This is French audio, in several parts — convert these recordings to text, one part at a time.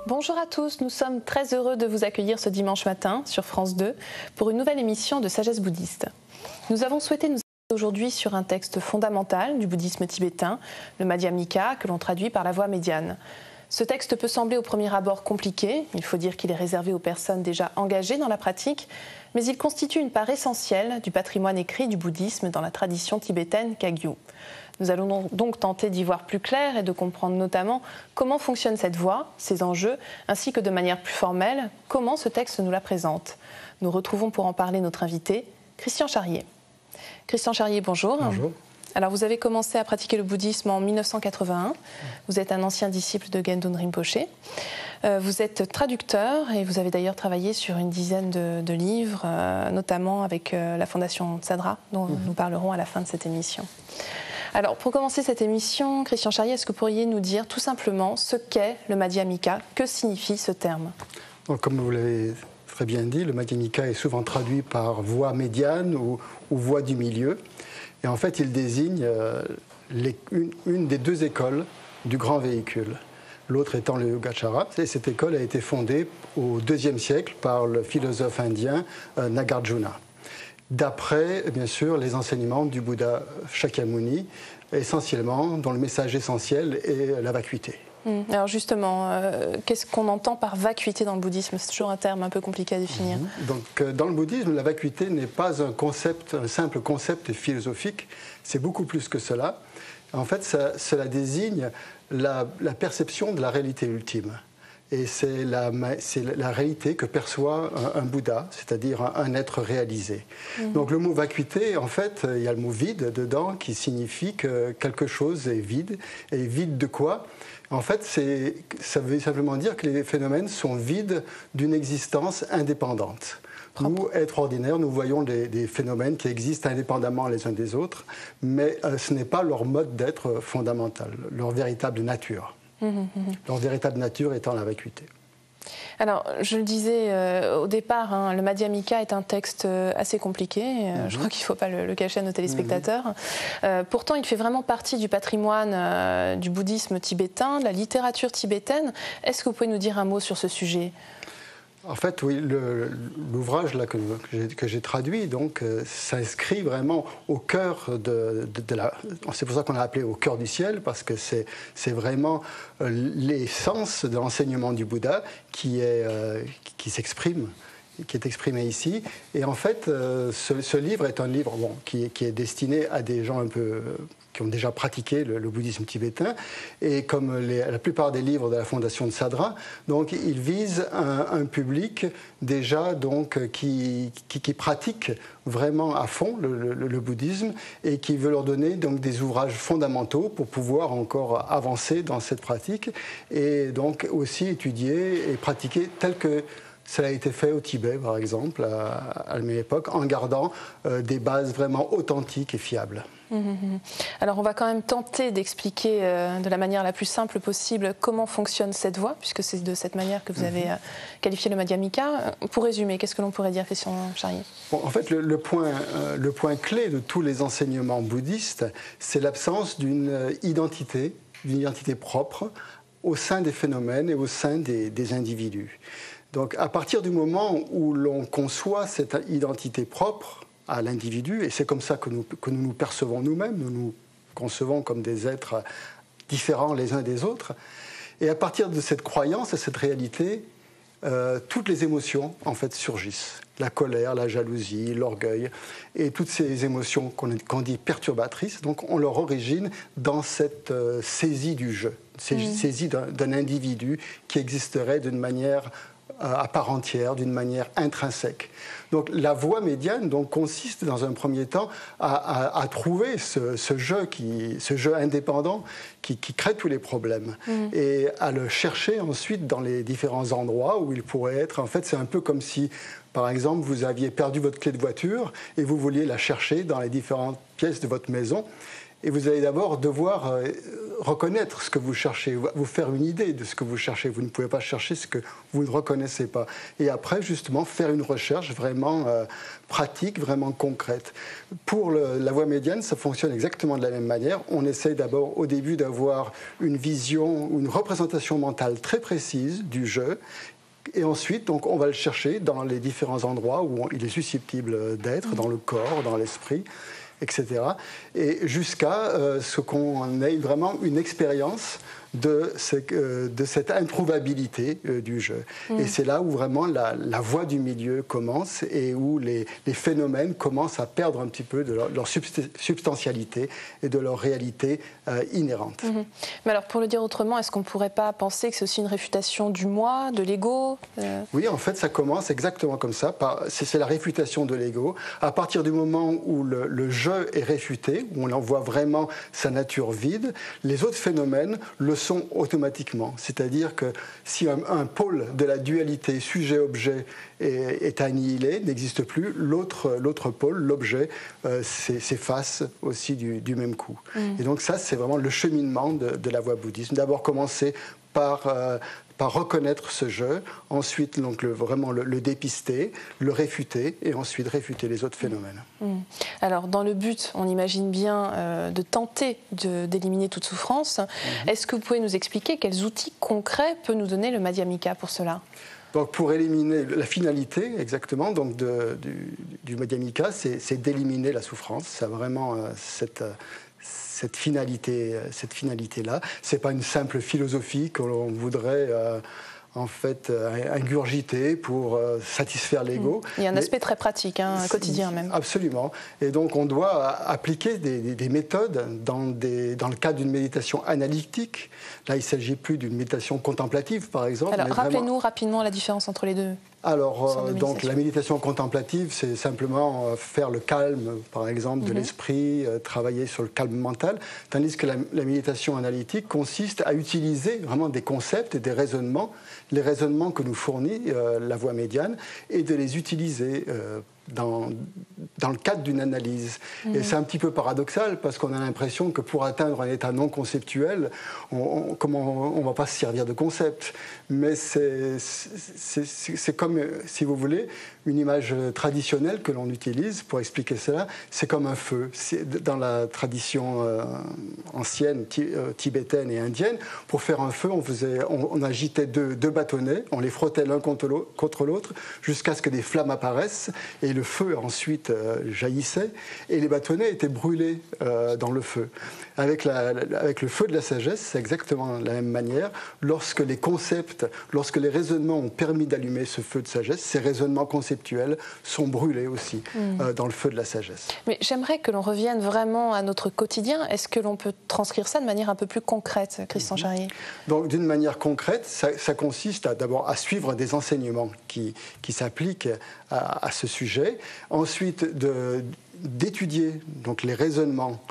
Bonjour à tous, nous sommes très heureux de vous accueillir ce dimanche matin sur France 2 pour une nouvelle émission de Sagesse bouddhiste. Nous avons souhaité nous arrêter aujourd'hui sur un texte fondamental du bouddhisme tibétain, le Madhyamika, que l'on traduit par la voie médiane. Ce texte peut sembler au premier abord compliqué, il faut dire qu'il est réservé aux personnes déjà engagées dans la pratique, mais il constitue une part essentielle du patrimoine écrit du bouddhisme dans la tradition tibétaine Kagyu. Nous allons donc tenter d'y voir plus clair et de comprendre notamment comment fonctionne cette voie, ses enjeux, ainsi que de manière plus formelle, comment ce texte nous la présente. Nous retrouvons pour en parler notre invité, Christian Charrier. Christian Charrier, bonjour. Bonjour. Alors vous avez commencé à pratiquer le bouddhisme en 1981. Vous êtes un ancien disciple de Gendun Rinpoche. Vous êtes traducteur et vous avez d'ailleurs travaillé sur une dizaine de livres, notamment avec la Fondation Tsadra, dont nous parlerons à la fin de cette émission. Alors, pour commencer cette émission, Christian Charrier, est-ce que vous pourriez nous dire tout simplement ce qu'est le Madhyamika? Que signifie ce terme? Donc, comme vous l'avez très bien dit, le Madhyamika est souvent traduit par voie médiane ou voie du milieu. Et en fait, il désigne une des deux écoles du grand véhicule. L'autre étant le Yogacara. Et cette école a été fondée au IIe siècle par le philosophe indien Nagarjuna. D'après, bien sûr, les enseignements du Bouddha Shakyamuni, essentiellement, dont le message essentiel est la vacuité. Alors justement, qu'est-ce qu'on entend par vacuité dans le bouddhisme? C'est toujours un terme un peu compliqué à définir. Donc, dans le bouddhisme, la vacuité n'est pas un simple concept philosophique, c'est beaucoup plus que cela. En fait, cela désigne la perception de la réalité ultime. Et c'est la réalité que perçoit un Bouddha, c'est-à-dire un être réalisé. Donc le mot vacuité, en fait, il y a le mot vide dedans qui signifie que quelque chose est vide. Et vide de quoi? En fait, ça veut simplement dire que les phénomènes sont vides d'une existence indépendante. Nous, êtres ordinaires, nous voyons des phénomènes qui existent indépendamment les uns des autres, mais ce n'est pas leur mode d'être fondamental, leur véritable nature. Leur véritable nature étant la vacuité. Alors, je le disais au départ, le Madhyamika est un texte assez compliqué. Je crois qu'il ne faut pas le cacher à nos téléspectateurs. Pourtant, il fait vraiment partie du patrimoine du bouddhisme tibétain, de la littérature tibétaine. Est-ce que vous pouvez nous dire un mot sur ce sujet ? En fait, oui, l'ouvrage là que j'ai traduit donc s'inscrit vraiment au cœur de la. C'est pour ça qu'on l'a appelé au cœur du ciel, parce que c'est vraiment l'essence de l'enseignement du Bouddha qui s'exprime, qui est exprimé ici. Et en fait, ce livre est un livre qui est destiné à des gens qui ont déjà pratiqué le bouddhisme tibétain, et comme la plupart des livres de la Fondation de Tsadra, donc il vise un public déjà donc qui pratique vraiment à fond le bouddhisme et qui veut leur donner donc des ouvrages fondamentaux pour pouvoir encore avancer dans cette pratique et donc aussi étudier et pratiquer tel que cela a été fait au Tibet, par exemple, à la même époque, en gardant des bases vraiment authentiques et fiables. Alors on va quand même tenter d'expliquer de la manière la plus simple possible comment fonctionne cette voie, puisque c'est de cette manière que vous avez qualifié le Madhyamika. Pour résumer, qu'est-ce que l'on pourrait dire, Christian Charrier? En fait, le point clé de tous les enseignements bouddhistes, c'est l'absence d'une identité propre au sein des phénomènes et au sein des individus. Donc à partir du moment où l'on conçoit cette identité propre à l'individu, et c'est comme ça que nous nous percevons nous-mêmes, nous nous concevons comme des êtres différents les uns des autres, et à partir de cette croyance, de cette réalité, toutes les émotions en fait surgissent. La colère, la jalousie, l'orgueil, et toutes ces émotions qu'on dit perturbatrices, donc ont leur origine dans cette saisie du jeu, saisie d'un individu qui existerait d'une manière à part entière, d'une manière intrinsèque. Donc la voie médiane donc, consiste dans un premier temps à trouver ce jeu indépendant qui crée tous les problèmes et à le chercher ensuite dans les différents endroits où il pourrait être. En fait, c'est un peu comme si, par exemple, vous aviez perdu votre clé de voiture et vous vouliez la chercher dans les différentes pièces de votre maison. Et vous allez d'abord devoir reconnaître ce que vous cherchez, vous faire une idée de ce que vous cherchez. Vous ne pouvez pas chercher ce que vous ne reconnaissez pas. Et après, justement, faire une recherche vraiment pratique, vraiment concrète. Pour la voie médiane, ça fonctionne exactement de la même manière. On essaye d'abord, au début, d'avoir une vision, une représentation mentale très précise du jeu. Et ensuite, donc, on va le chercher dans les différents endroits où il est susceptible d'être, dans le corps, dans l'esprit, etc. Et jusqu'à ce qu'on ait vraiment une expérience de cette introuvabilité du jeu. Et c'est là où vraiment la voie du milieu commence et où les phénomènes commencent à perdre un petit peu de leur substantialité et de leur réalité inhérente. Mais alors, pour le dire autrement, est-ce qu'on ne pourrait pas penser que c'est aussi une réfutation du moi, de l'ego Oui, en fait, ça commence exactement comme ça. C'est la réfutation de l'ego. À partir du moment où le jeu est réfuté, où on en voit vraiment sa nature vide, les autres phénomènes le sont automatiquement. C'est-à-dire que si un pôle de la dualité sujet-objet est annihilé, n'existe plus, l'autre pôle, l'objet, s'efface aussi du même coup. Et donc ça, c'est vraiment le cheminement de la voie bouddhiste. D'abord commencer par reconnaître ce jeu, ensuite donc vraiment le dépister, le réfuter, et ensuite réfuter les autres phénomènes. Alors, dans le but, on imagine bien de tenter d'éliminer toute souffrance. Est-ce que vous pouvez nous expliquer quels outils concrets peut nous donner le Madhyamika pour cela ? Donc pour éliminer la finalité exactement donc du Madhyamika, c'est d'éliminer la souffrance. C'est vraiment cette finalité-là. C'est pas une simple philosophie que l'on voudrait en fait ingurgiter pour satisfaire l'ego. Il y a un aspect très pratique, quotidien même. Absolument. Et donc on doit appliquer des méthodes dans le cadre d'une méditation analytique. Là, il ne s'agit plus d'une méditation contemplative, par exemple. Alors rappelez-nous rapidement la différence entre les deux. Alors, donc, la méditation contemplative, c'est simplement faire le calme, par exemple, de l'esprit, travailler sur le calme mental, tandis que la méditation analytique consiste à utiliser vraiment des concepts et des raisonnements, les raisonnements que nous fournit la voie médiane, et de les utiliser dans le cadre d'une analyse. Et c'est un petit peu paradoxal parce qu'on a l'impression que pour atteindre un état non conceptuel, on ne va pas se servir de concepts. Mais c'est comme, si vous voulez, une image traditionnelle que l'on utilise pour expliquer cela. C'est comme un feu. Dans la tradition ancienne, tibétaine et indienne, pour faire un feu, on agitait deux bâtonnets, on les frottait l'un contre l'autre jusqu'à ce que des flammes apparaissent. Et le feu ensuite jaillissait et les bâtonnets étaient brûlés dans le feu. Avec le feu de la sagesse, c'est exactement la même manière. Lorsque les concepts, lorsque les raisonnements ont permis d'allumer ce feu de sagesse, ces raisonnements conceptuels sont brûlés aussi dans le feu de la sagesse. Mais j'aimerais que l'on revienne vraiment à notre quotidien. Est-ce que l'on peut transcrire ça de manière un peu plus concrète, Christian Charrier ? Donc, d'une manière concrète, ça consiste d'abord à suivre des enseignements qui s'appliquent à ce sujet. Ensuite, d'étudier donc les raisonnements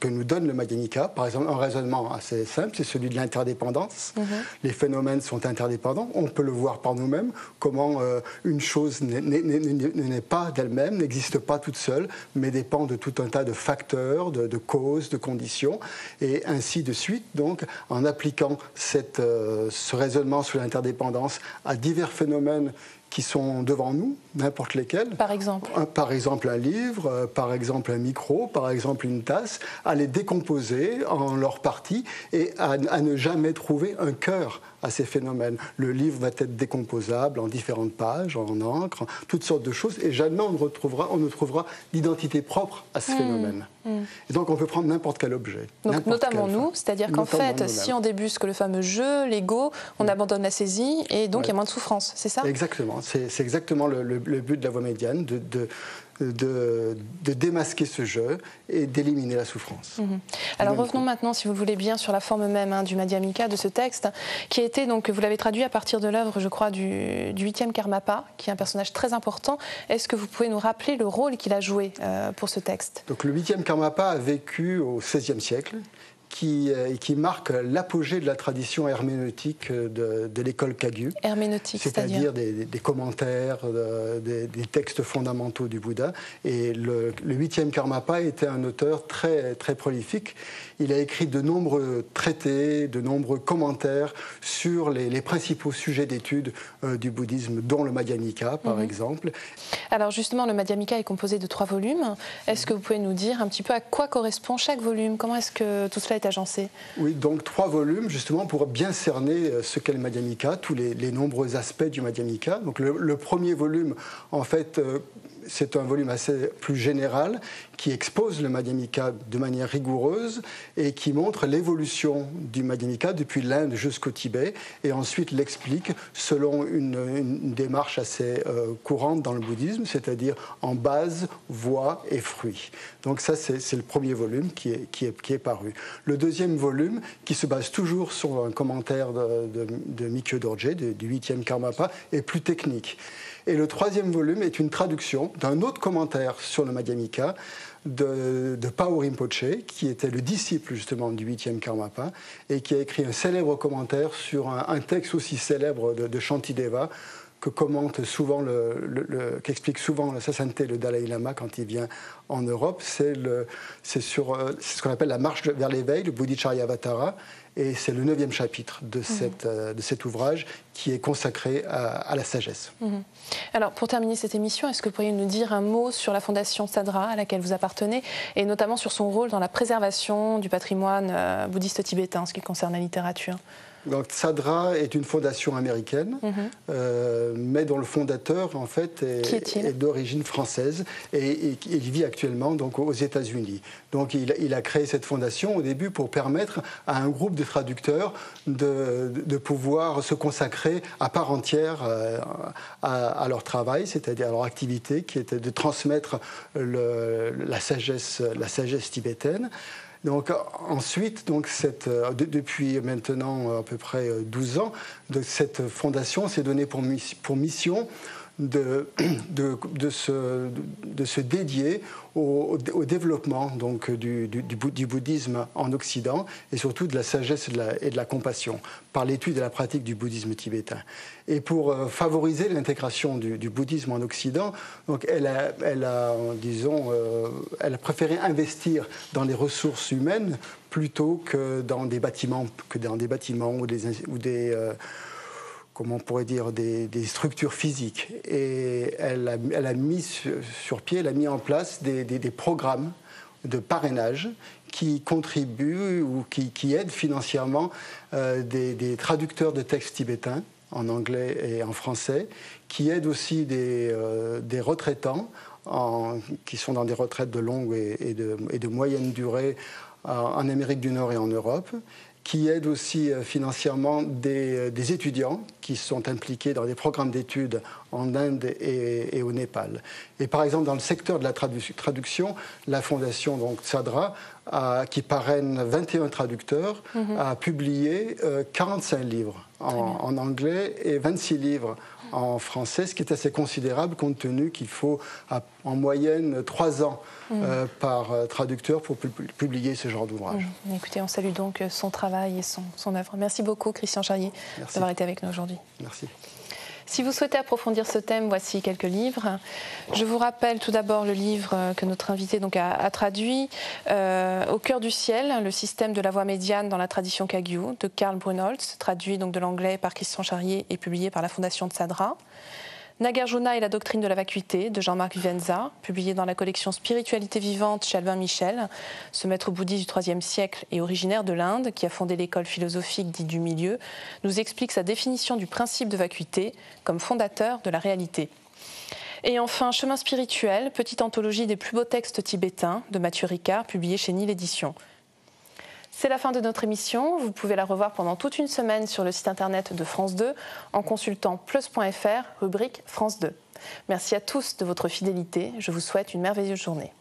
que nous donne le Madhyamika. Par exemple, un raisonnement assez simple, c'est celui de l'interdépendance. Les phénomènes sont interdépendants. On peut le voir par nous-mêmes, comment une chose n'est pas d'elle-même, n'existe pas toute seule, mais dépend de tout un tas de facteurs, de causes, de conditions, et ainsi de suite. Donc, en appliquant ce raisonnement sur l'interdépendance à divers phénomènes qui sont devant nous, n'importe lesquels. Par exemple ? Par exemple un livre, par exemple un micro, par exemple une tasse, à les décomposer en leurs parties et à ne jamais trouver un cœur à ces phénomènes. Le livre va être décomposable en différentes pages, en encre, toutes sortes de choses, et jamais on ne trouvera d'identité propre à ce phénomène. Et donc on peut prendre n'importe quel objet. Donc notamment nous, c'est-à-dire qu'en fait, si on débusque le fameux jeu, l'ego, on abandonne la saisie, et donc il y a moins de souffrance, c'est ça ? Exactement, c'est exactement le but de la voie médiane, de démasquer ce jeu et d'éliminer la souffrance. Alors revenons maintenant, si vous le voulez bien, sur la forme même du Madhyamika, de ce texte, qui a été, donc, vous l'avez traduit à partir de l'œuvre, je crois, du 8e Karmapa, qui est un personnage très important. Est-ce que vous pouvez nous rappeler le rôle qu'il a joué pour ce texte ? Donc le 8e Karmapa a vécu au XVIe siècle, qui marque l'apogée de la tradition herméneutique de l'école Kagyu. Herméneutique, c'est-à-dire des commentaires, des textes fondamentaux du Bouddha. Et le 8e Karmapa était un auteur très, très prolifique. Il a écrit de nombreux traités, de nombreux commentaires sur les principaux sujets d'étude du bouddhisme, dont le Madhyamika, par exemple. Alors justement, le Madhyamika est composé de 3 volumes. Est-ce que vous pouvez nous dire un petit peu à quoi correspond chaque volume? Comment est-ce que tout cela est agencé? Oui, donc 3 volumes, justement, pour bien cerner ce qu'est le Madhyamika, tous les nombreux aspects du Madhyamika. Donc le premier volume, en fait, c'est un volume assez plus général qui expose le Madhyamika de manière rigoureuse et qui montre l'évolution du Madhyamika depuis l'Inde jusqu'au Tibet et ensuite l'explique selon une démarche assez courante dans le bouddhisme, c'est-à-dire en base, voie et fruit. Donc ça, c'est le premier volume qui est paru. Le deuxième volume, qui se base toujours sur un commentaire de Mikkyö Dorje, du 8e Karmapa, est plus technique. Et le troisième volume est une traduction d'un autre commentaire sur le Madhyamika de Pao Rinpoche, qui était le disciple justement du 8e Karmapa et qui a écrit un célèbre commentaire sur un texte aussi célèbre de Shantideva que commente souvent qu'explique souvent la sainteté le Dalai Lama quand il vient en Europe. C'est ce qu'on appelle la marche vers l'éveil, le Bodhicharyavatara, et c'est le 9e chapitre de cet ouvrage qui est consacré à la sagesse. Alors, pour terminer cette émission, est-ce que vous pourriez nous dire un mot sur la fondation Sadra à laquelle vous appartenez, et notamment sur son rôle dans la préservation du patrimoine bouddhiste tibétain en ce qui concerne la littérature? Donc, Sadra est une fondation américaine, mais dont le fondateur, en fait, est d'origine française et il vit actuellement donc, aux États-Unis. Donc, il a créé cette fondation au début pour permettre à un groupe de traducteurs de pouvoir se consacrer à part entière à leur travail, c'est-à-dire à leur activité, qui était de transmettre la sagesse tibétaine. Donc, ensuite, depuis maintenant à peu près 12 ans, cette fondation s'est donnée pour mission de se dédier au développement donc, du bouddhisme en Occident et surtout de la sagesse et de la compassion par l'étude et la pratique du bouddhisme tibétain. Et pour favoriser l'intégration du bouddhisme en Occident, donc elle a préféré investir dans les ressources humaines plutôt que dans des bâtiments ou des comment on pourrait dire, des structures physiques. Et elle a mis sur pied, elle a mis en place des programmes de parrainage qui contribuent ou qui aident financièrement des traducteurs de textes tibétains en anglais et en français, qui aident aussi des retraitants qui sont dans des retraites de longue et de moyenne durée en Amérique du Nord et en Europe, qui aide aussi financièrement des étudiants qui sont impliqués dans des programmes d'études en Inde et au Népal. Et par exemple, dans le secteur de la traduction, la fondation donc, Sadra, qui parraine 21 traducteurs, a publié 45 livres en anglais et 26 livres en français, ce qui est assez considérable compte tenu qu'il faut en moyenne 3 ans par traducteur pour publier ce genre d'ouvrage. Écoutez, on salue donc son travail et son œuvre. Merci beaucoup Christian Charrier d'avoir été avec nous aujourd'hui. Merci. Si vous souhaitez approfondir ce thème, voici quelques livres. Je vous rappelle tout d'abord le livre que notre invité donc a traduit, Au cœur du ciel, le système de la voie médiane dans la tradition Kagyu, de Karl Brunholz, traduit donc de l'anglais par Christian Charrier et publié par la Fondation Sadra. Nagarjuna et la doctrine de la vacuité, de Jean-Marc Vivenza, publié dans la collection Spiritualité vivante chez Albin Michel. Ce maître bouddhiste du IIIe siècle et originaire de l'Inde, qui a fondé l'école philosophique dite du milieu, nous explique sa définition du principe de vacuité comme fondateur de la réalité. Et enfin, Chemin spirituel, petite anthologie des plus beaux textes tibétains, de Mathieu Ricard, publié chez Nil Éditions. C'est la fin de notre émission. Vous pouvez la revoir pendant toute une semaine sur le site internet de France 2 en consultant plus.fr, rubrique France 2. Merci à tous de votre fidélité. Je vous souhaite une merveilleuse journée.